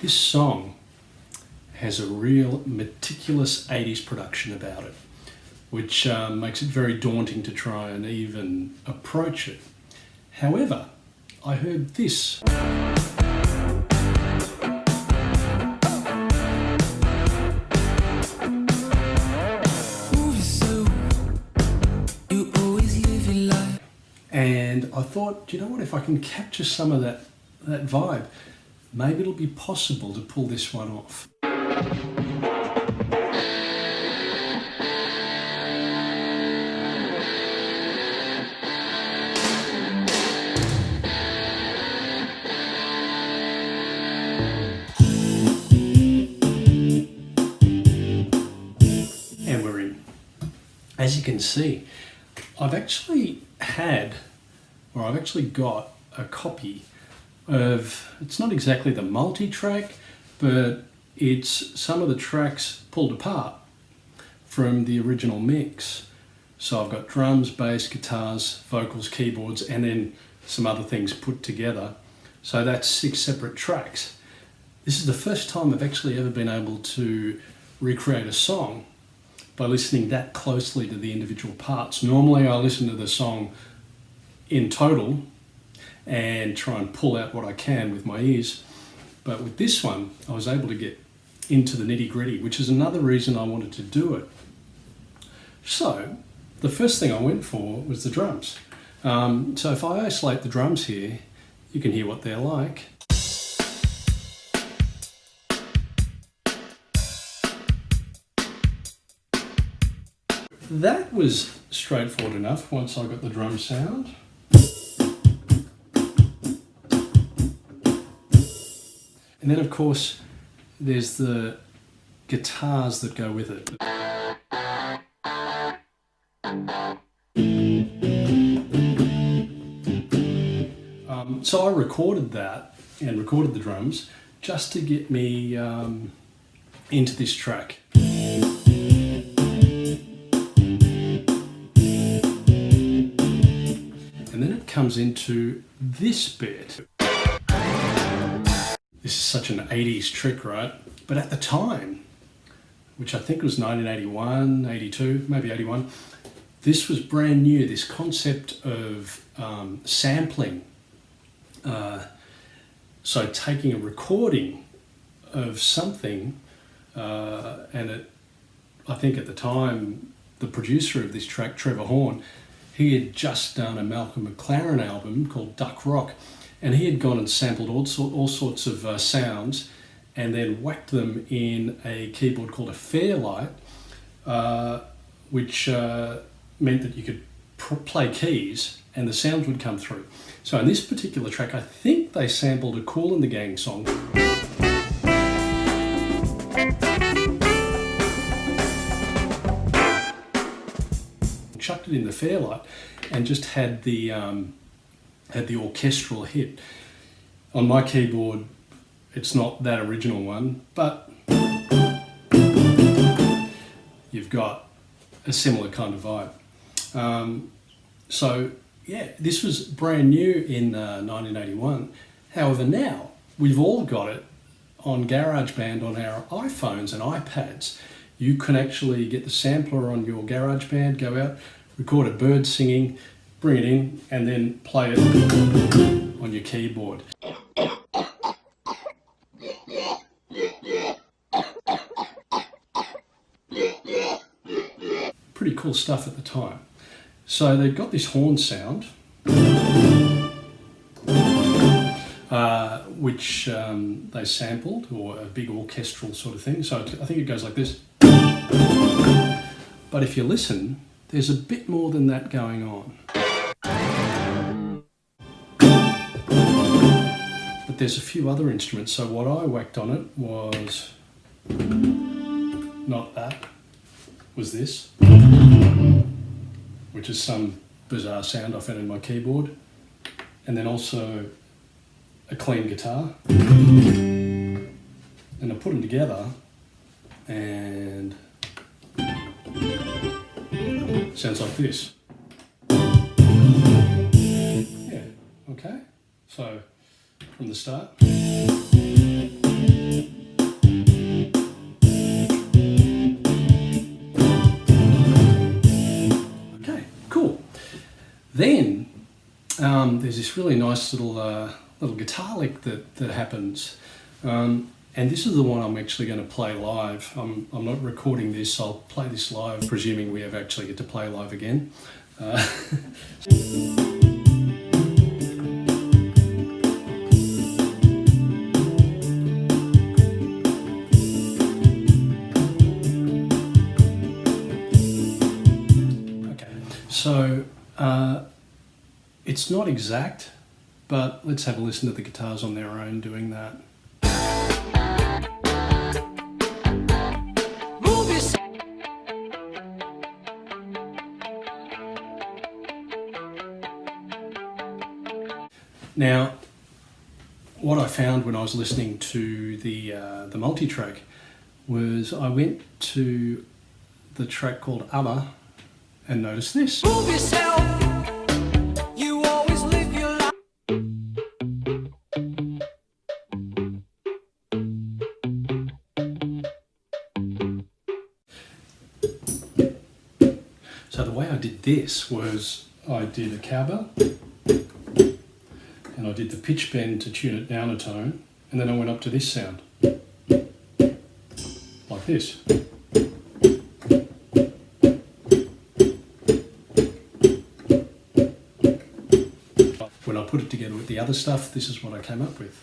This song has a real meticulous 80s production about it, which makes it very daunting to try and even approach it. However, I heard this. And I thought, you know what, if I can capture some of that vibe, maybe it'll be possible to pull this one off. And we're in. As you can see, I've actually got a copy of, it's not exactly the multi-track, but it's some of the tracks pulled apart from the original mix. So I've got drums, bass, guitars, vocals, keyboards, and then some other things put together. So that's 6 separate tracks. This is the first time I've actually ever been able to recreate a song by listening that closely to the individual parts. Normally I listen to the song in total and try and pull out what I can with my ears. But with this one, I was able to get into the nitty-gritty, which is another reason I wanted to do it. So the first thing I went for was the drums. So if I isolate the drums here, you can hear what they're like. That was straightforward enough once I got the drum sound. And then of course there's the guitars that go with it. So I recorded that and recorded the drums just to get me into this track. And then it comes into this bit. This is such an 80s trick, right? But at the time, which I think was 1981, 82, maybe 81, this was brand new, this concept of sampling. So taking a recording of something, and I think at the time, the producer of this track, Trevor Horn, he had just done a Malcolm McLaren album called Duck Rock, and he had gone and sampled all sorts of sounds and then whacked them in a keyboard called a Fairlight, which meant that you could play keys and the sounds would come through. So in this particular track, I think they sampled a Kool and the Gang song. Chucked it in the Fairlight and just had the orchestral hit. On my keyboard, it's not that original one, but you've got a similar kind of vibe. So yeah, this was brand new in 1981. However, now we've all got it on GarageBand on our iPhones and iPads. You can actually get the sampler on your GarageBand, go out, record a bird singing, bring it in, and then play it on your keyboard. Pretty cool stuff at the time. So they've got this horn sound, which they sampled, or a big orchestral sort of thing. So I think it goes like this. But if you listen, there's a bit more than that going on. But there's a few other instruments. So what I whacked on it was not that, was this, which is some bizarre sound I found in my keyboard, and then also a clean guitar. And I put them together and it sounds like this. Yeah, okay. So from the start. there's this really nice little guitar lick that happens. And this is the one I'm actually going to play live. I'm not recording this, I'll play this live, presuming we ever actually get to play live again. So it's not exact, but let's have a listen to the guitars on their own doing that. Now, what I found when I was listening to the multi-track was I went to the track called Other and notice this. Move yourself. You always live your life. So the way I did this was I did a cowbell and I did the pitch bend to tune it down a tone, and then I went up to this sound like this. When I put it together with the other stuff, this is what I came up with.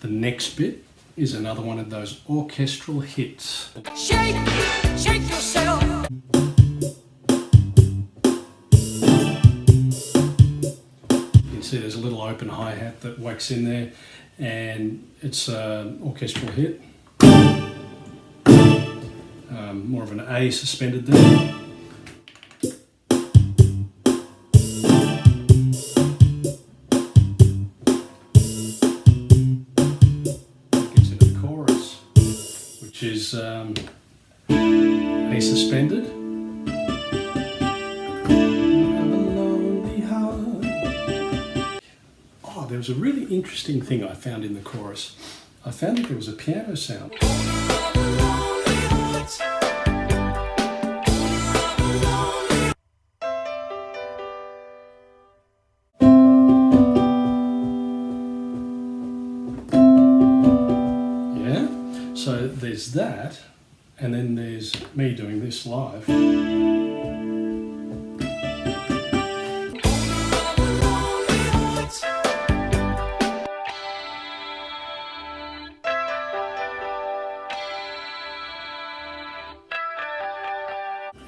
The next bit is another one of those orchestral hits. Shake, shake yourself. See, there's a little open hi-hat that whacks in there, and it's an orchestral hit. More of an A suspended there. Gets into the chorus, which is A suspended. There was a really interesting thing I found in the chorus. I found that there was a piano sound. Yeah, so there's that, and then there's me doing this live.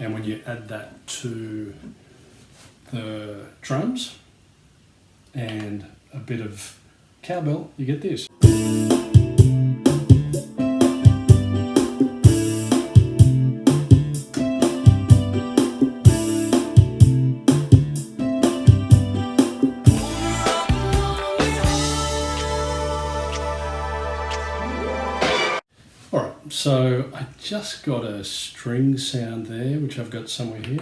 And when you add that to the drums and a bit of cowbell, you get this. So I just got a string sound there, which I've got somewhere here.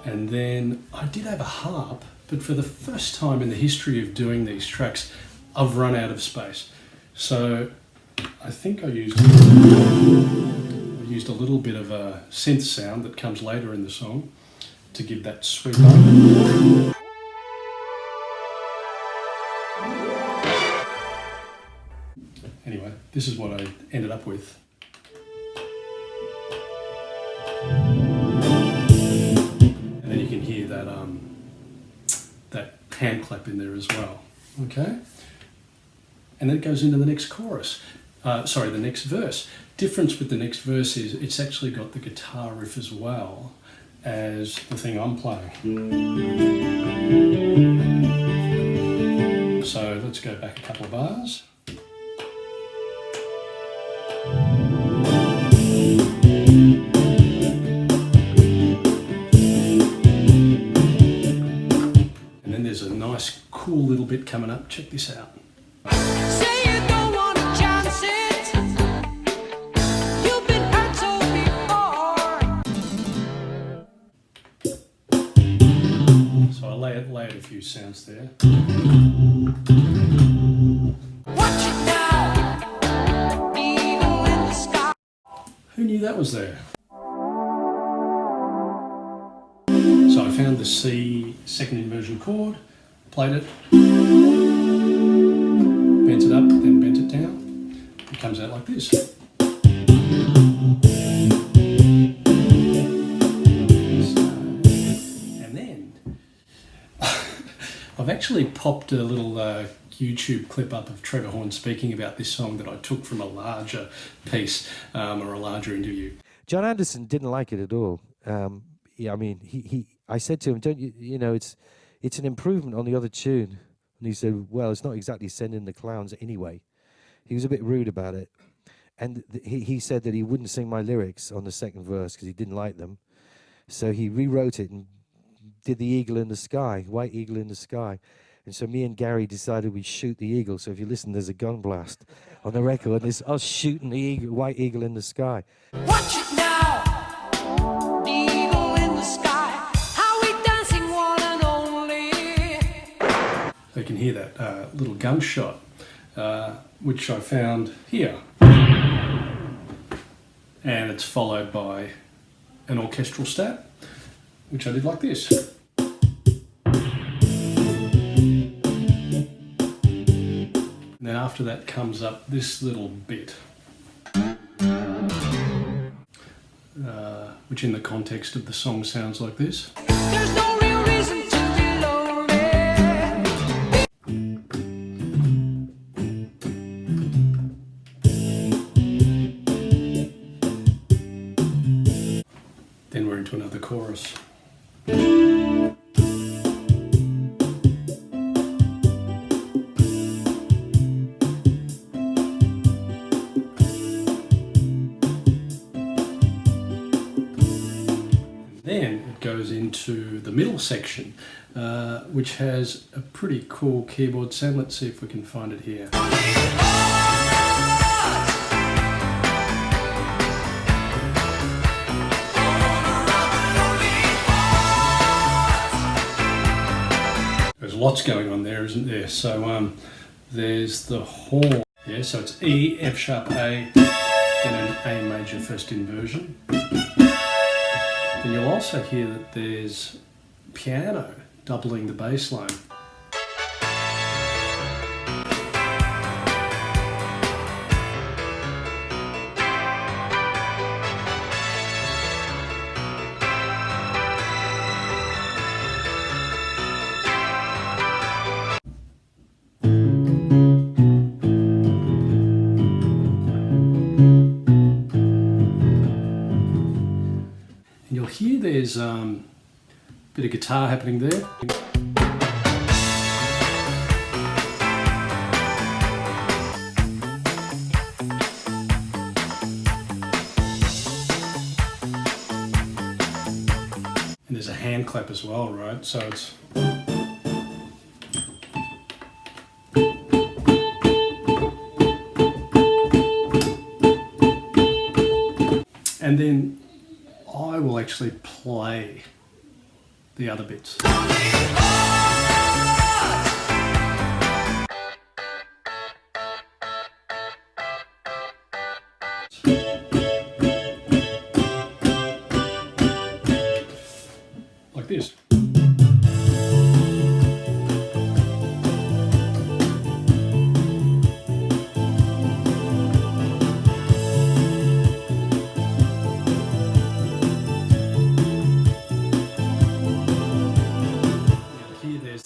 And then I did have a harp, but for the first time in the history of doing these tracks, I've run out of space. So I think I used a little bit of a synth sound that comes later in the song to give that sweep up. Anyway, this is what I ended up with. And then you can hear that that hand clap in there as well. Okay? And then it goes into the next chorus. The next verse. Difference with the next verse is it's actually got the guitar riff as well as the thing I'm playing. So let's go back a couple of bars. And then there's a nice cool little bit coming up. Check this out. Say you don't want to chance it. You've been hurt so before. So I layered a few sounds there. Who knew that was there? So I found the C second inversion chord, played it, bent it up, then bent it down. It comes out like this. I've actually popped a little YouTube clip up of Trevor Horn speaking about this song that I took from a larger piece or a larger interview. John Anderson didn't like it at all. Yeah, I mean, I said to him, "Don't you? You know, it's an improvement on the other tune." And he said, "Well, it's not exactly Sending the Clowns anyway." He was a bit rude about it, and he said that he wouldn't sing my lyrics on the second verse because he didn't like them. So he rewrote it and did the eagle in the sky, white eagle in the sky. And so me and Gary decided we'd shoot the eagle. So if you listen, there's a gun blast on the record. There's us shooting the eagle, white eagle in the sky. Watch it now, the eagle in the sky, how we dancing one and only. You can hear that little gunshot, which I found here. And it's followed by an orchestral stat, which I did like this. And then after that comes up this little bit, which in the context of the song sounds like this. There's no real reason to be lonely. Then we're into another chorus. Then it goes into the middle section, which has a pretty cool keyboard sound. Let's see if we can find it here. There's lots going on there, isn't there? So there's the horn. Yeah, so it's E, F sharp A, then an A major first inversion. Then you'll also hear that there's piano doubling the bass line. You'll hear there's a bit of guitar happening there. And there's a hand clap as well, right? So it's... And then I will actually play the other bits. Like this.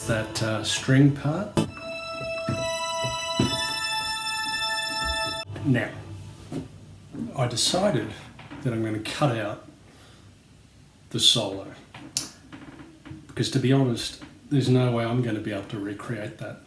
That string part. Now, I decided that I'm going to cut out the solo because, to be honest, there's no way I'm going to be able to recreate that.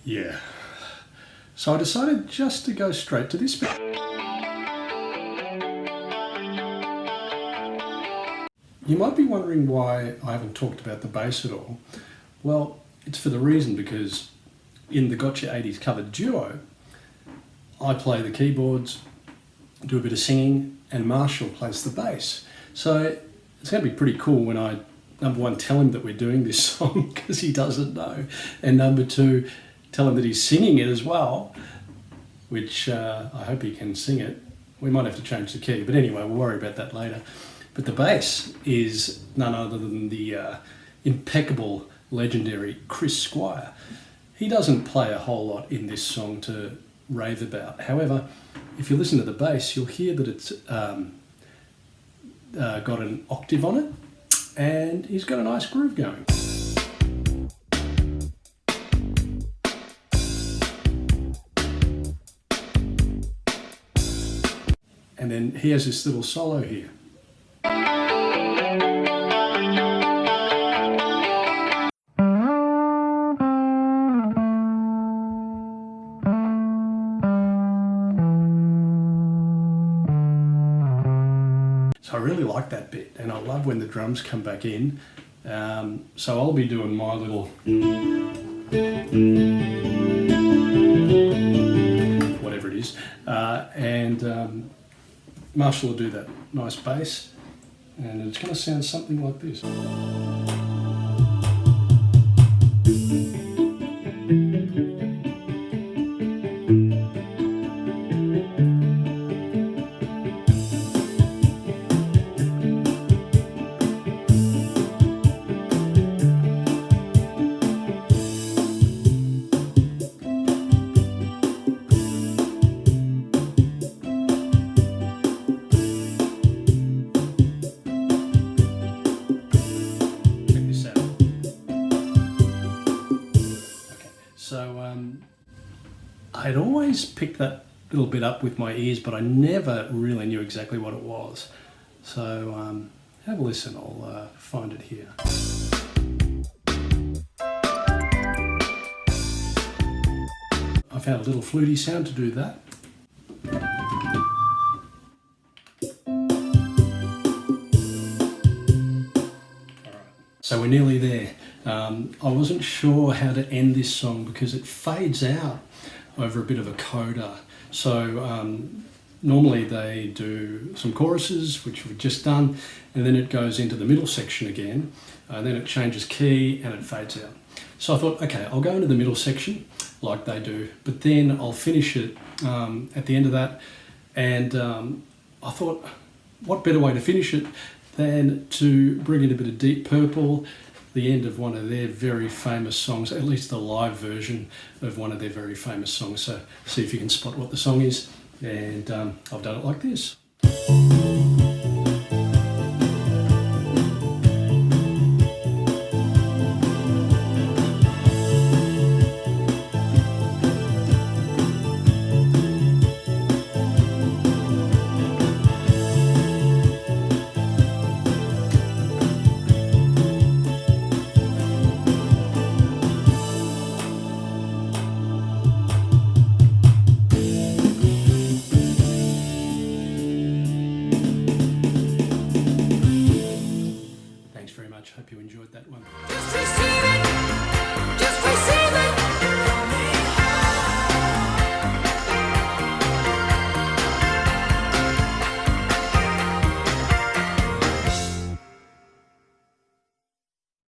Yeah. So I decided just to go straight to this bit. You might be wondering why I haven't talked about the bass at all. Well, it's for the reason because in the Gotcha 80s covered duo, I play the keyboards, do a bit of singing, and Marshall plays the bass. So it's going to be pretty cool when I, number one, tell him that we're doing this song because he doesn't know, and number two, tell him that he's singing it as well, which I hope he can sing it. We might have to change the key, but anyway, we'll worry about that later. But the bass is none other than the impeccable, legendary Chris Squire. He doesn't play a whole lot in this song to rave about. However, if you listen to the bass, you'll hear that it's got an octave on it, and he's got a nice groove going. And then he has this little solo here. So I really like that bit, and I love when the drums come back in. So I'll be doing my little whatever it is, and Marshall will do that nice bass, and it's going to sound something like this. So I'd always picked that little bit up with my ears, but I never really knew exactly what it was. So have a listen, I'll find it here. I found a little fluty sound to do that. So we're nearly there. I wasn't sure how to end this song because it fades out over a bit of a coda. So normally they do some choruses, which we've just done, and then it goes into the middle section again, then it changes key and it fades out. So I thought, okay, I'll go into the middle section like they do, but then I'll finish it at the end of that. And I thought, what better way to finish it than to bring in a bit of Deep Purple, the end of one of their very famous songs, at least the live version of one of their very famous songs. So see if you can spot what the song is. And I've done it like this. Hope you enjoyed that one.